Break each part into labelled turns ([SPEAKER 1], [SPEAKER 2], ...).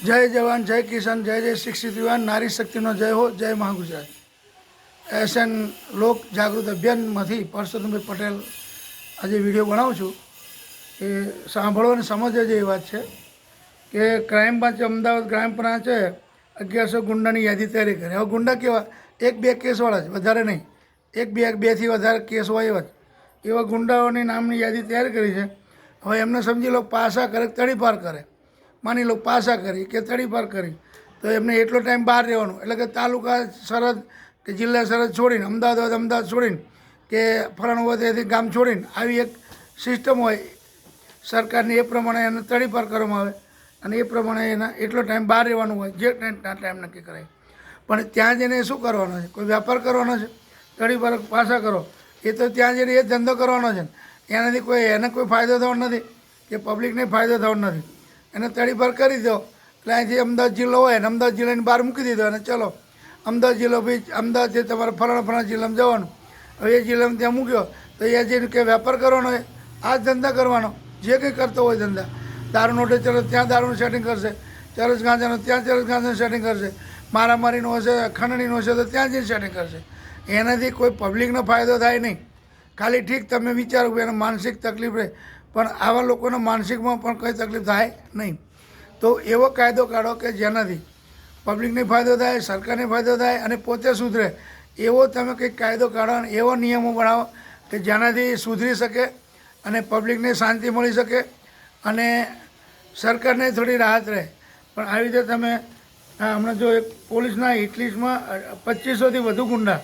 [SPEAKER 1] जय जवान जय किसान जय जय शिक्षित युवान नारी शक्तिनो जय हो जय महागुજરાત એશિયન લોક જાગૃત અભિયાનમાંથી પરસોત્તમભાઈ પટેલ આજે વિડીયો બનાવું છું એ સાંભળો અને સમજવા જેવી વાત છે કે ક્રાઇમ બ્રાન્ચ અમદાવાદ ક્રાઇમ બ્રાન્ચે 1100 ગુંડાની યાદી તૈયારી કરી. હવે ગુંડા કેવા એક બે કેસવાળા જ, વધારે નહીં, એક બેથી વધારે કેસ હોય એવા ગુંડાઓની નામની યાદી તૈયાર કરી છે. હવે એમને સમજી લો પાસા કરે તડીપાર કરે, માની લો પાસા કરી કે તડીપાર કરી તો એમને એટલો ટાઈમ બહાર રહેવાનું, એટલે કે તાલુકા સરહદ કે જિલ્લા સરહદ છોડીને અમદાવાદ છોડીને કે ફલાણું હોય ત્યાંથી ગામ છોડીને આવી એક સિસ્ટમ હોય સરકારની, એ પ્રમાણે એને તડીપાર કરવામાં આવે અને એ પ્રમાણે એના એટલો ટાઈમ બહાર રહેવાનું હોય જે ટાઈમ નક્કી કરાય. પણ ત્યાં જઈને શું કરવાનો છે? કોઈ વ્યાપાર કરવાનો છે? તડીપાર પાસા કરો એ તો ત્યાં જઈને એ ધંધો કરવાનો છે. એનાથી એને કોઈ ફાયદો થવાનો નથી કે પબ્લિકને ફાયદો થવાનો નથી. એને તડીપાર કરી દો એટલે અહીંથી અમદાવાદ જિલ્લો હોય ને અમદાવાદ જિલ્લાની બહાર મૂકી દીધો અને ચલો અમદાવાદ જિલ્લો ભાઈ અમદાવાદથી તમારે ફલાણા જિલ્લામાં જવાનું. હવે એ જિલ્લામાં ત્યાં મૂક્યો તો એ જઈને કે વેપાર કરવાનો હોય, આ જ ધંધા કરવાનો, જે કંઈ કરતો હોય ધંધા. દારૂ નોટે ચલો ત્યાં દારૂનું સેટિંગ કરશે, ચરસ ગાંજાનું ત્યાં ચરસ ગાંજાનું સેટિંગ કરશે, મારામારીનું હશે ખંડણીનું હશે તો ત્યાં જઈને સેટિંગ કરશે. એનાથી કોઈ પબ્લિકનો ફાયદો થાય નહીં. ખાલી ઠીક તમે વિચારો કે એને માનસિક તકલીફ રહે, પણ આવા લોકોના માનસિકમાં પણ કંઈ તકલીફ થાય નહીં. તો એવો કાયદો કાઢો કે જેનાથી પબ્લિકને ફાયદો થાય, સરકારને ફાયદો થાય અને પોતે સુધરે એવો તમે કંઈક કાયદો કાઢો અને એવો નિયમો બનાવો કે જેનાથી સુધરી શકે અને પબ્લિકને શાંતિ મળી શકે અને સરકારને થોડી રાહત રહે. પણ આવી રીતે તમે હમણાં જો એક પોલીસના હિટલિસ્ટમાં 2500થી વધુ ગુંડા,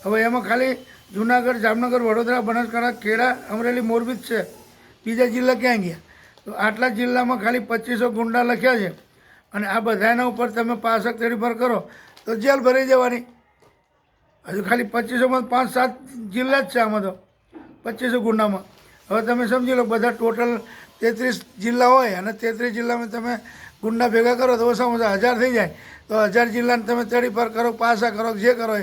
[SPEAKER 1] હવે એમાં ખાલી જુનાગઢ, જામનગર, વડોદરા, બનાસકાંઠા, ખેડા, અમરેલી, મોરબી જ છે, બીજા જિલ્લા ક્યાં ગયા? તો આટલા જિલ્લામાં ખાલી 2500 ગુંડા લખ્યા છે અને આ બધાના ઉપર તમે પાસા તડીપાર કરો તો જેલ ભરાઈ જવાની. હજુ ખાલી 2500માં 5-7 જિલ્લા જ છે આમાં તો 2500 ગુંડામાં. હવે તમે સમજી લો બધા ટોટલ 33 જિલ્લા હોય અને 33 જિલ્લામાં તમે ગુંડા ભેગા કરો તો ઓછામાં ઓછા 1000 થઈ જાય. તો 1000 જિલ્લાને તમે તડીપાર કરો, પાસા કરો, જે કરો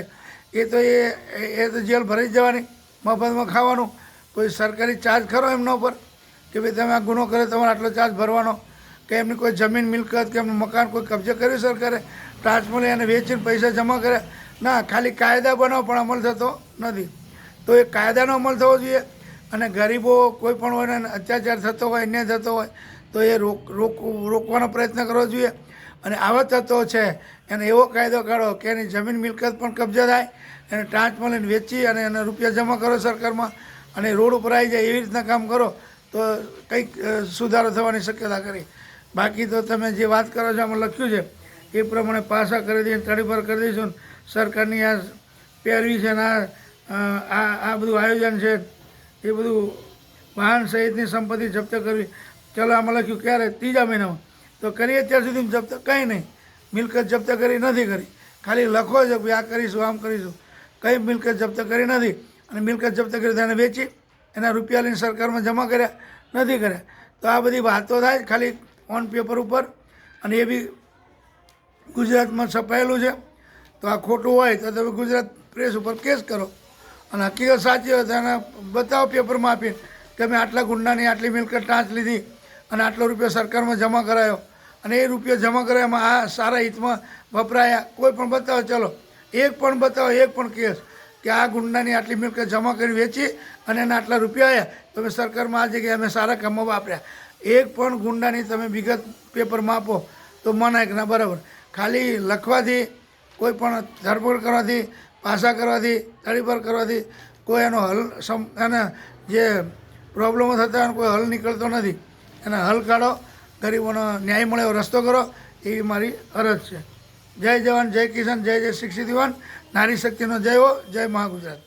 [SPEAKER 1] એ તો એ તો જેલ ભરાઈ જવાની, મફતમાં ખાવાનું. કોઈ સરકારી ચાર્જ ખરો એમના ઉપર કે ભાઈ તમે આ ગુનો કર્યો તમારે આટલો ચાર્જ ભરવાનો? કે એમની કોઈ જમીન મિલકત કે એમનું મકાન કોઈ કબજે કર્યું સરકારે, ટ્રાન્સફર એને વેચીને પૈસા જમા કર્યા? ના, ખાલી કાયદા બનાવો પણ અમલ થતો નથી. તો એ કાયદાનો અમલ થવો જોઈએ અને ગરીબો કોઈ પણ હોય ને અત્યાચાર થતો હોય, અન્યાય થતો હોય તો એ રોકવાનો પ્રયત્ન કરવો જોઈએ. અને આવા તત્વો છે એને એવો કાયદો કાઢો કે એની જમીન મિલકત પણ કબજા થાય, એને ટ્રાન્સફર લઈને વેચી અને એને રૂપિયા જમા કરો સરકારમાં અને રોડ ઉપર આવી જાય એવી રીતના કામ કરો તો કંઈક સુધારો થવાની શક્યતા કરી. બાકી તો તમે જે વાત કરો છો આમાં લખ્યું છે એ પ્રમાણે પાસા કરી દઈએ, તડીપાર કરી દઈશું. સરકારની આ પેરવી છે ને આ બધું આયોજન છે એ બધું વાહન સહિતની સંપત્તિ જપ્ત કરવી. ચલો આમાં લખ્યું ક્યારે? 3જા મહિનામાં. તો કરીએ ત્યાર સુધી જપ્ત કંઈ નહીં, મિલકત જપ્ત કરી નથી કરી, ખાલી લખો છો કે આ કરીશું આમ કરીશું, કંઈ મિલકત જપ્ત કરી નથી. અને મિલકત જપ્ત કરી તેને વેચી એના રૂપિયા લઈને સરકારમાં જમા કર્યા નથી કર્યા. તો આ બધી વાતો થાય ખાલી ઓન પેપર ઉપર અને એ બી ગુજરાતમાં છપાયેલું છે. તો આ ખોટું હોય તો તમે ગુજરાત પ્રેસ ઉપર કેસ કરો અને હકીકત સાચી હોય તો એને બતાવો પેપરમાં આપીને કે મેં આટલા ગુંડાની આટલી મિલકત ટાંચ લીધી અને આટલો રૂપિયો સરકારમાં જમા કરાયો અને એ રૂપિયો જમા કરાવવામાં આ સારા હિતમાં વપરાયા. કોઈ પણ બતાવો, ચલો એક પણ બતાવો, એક પણ કેસ કે આ ગુંડાની આટલી મિલકત જમા કરી વેચી અને એના આટલા રૂપિયા આવ્યા તમે સરકારમાં આ જગ્યાએ અમે સારા કામમાં વાપર્યા. એક પણ ગુંડાની તમે વિગત પેપરમાં આપો તો મનાય કે ના બરાબર. ખાલી લખવાથી, કોઈ પણ ધરપકડ કરવાથી, પાસા કરવાથી, તડીપાર કરવાથી કોઈ એનો હલ એના જે પ્રોબ્લેમો થતા એનો કોઈ હલ નીકળતો નથી. એના હલ કાઢો, ગરીબોનો ન્યાય મળે એવો રસ્તો કરો એવી મારી અરજ છે. જય જવાન જય કિસાન જય જય શિક્ષિત યુવાન નારી શક્તિનો જય હો જય મહાગુજરાત.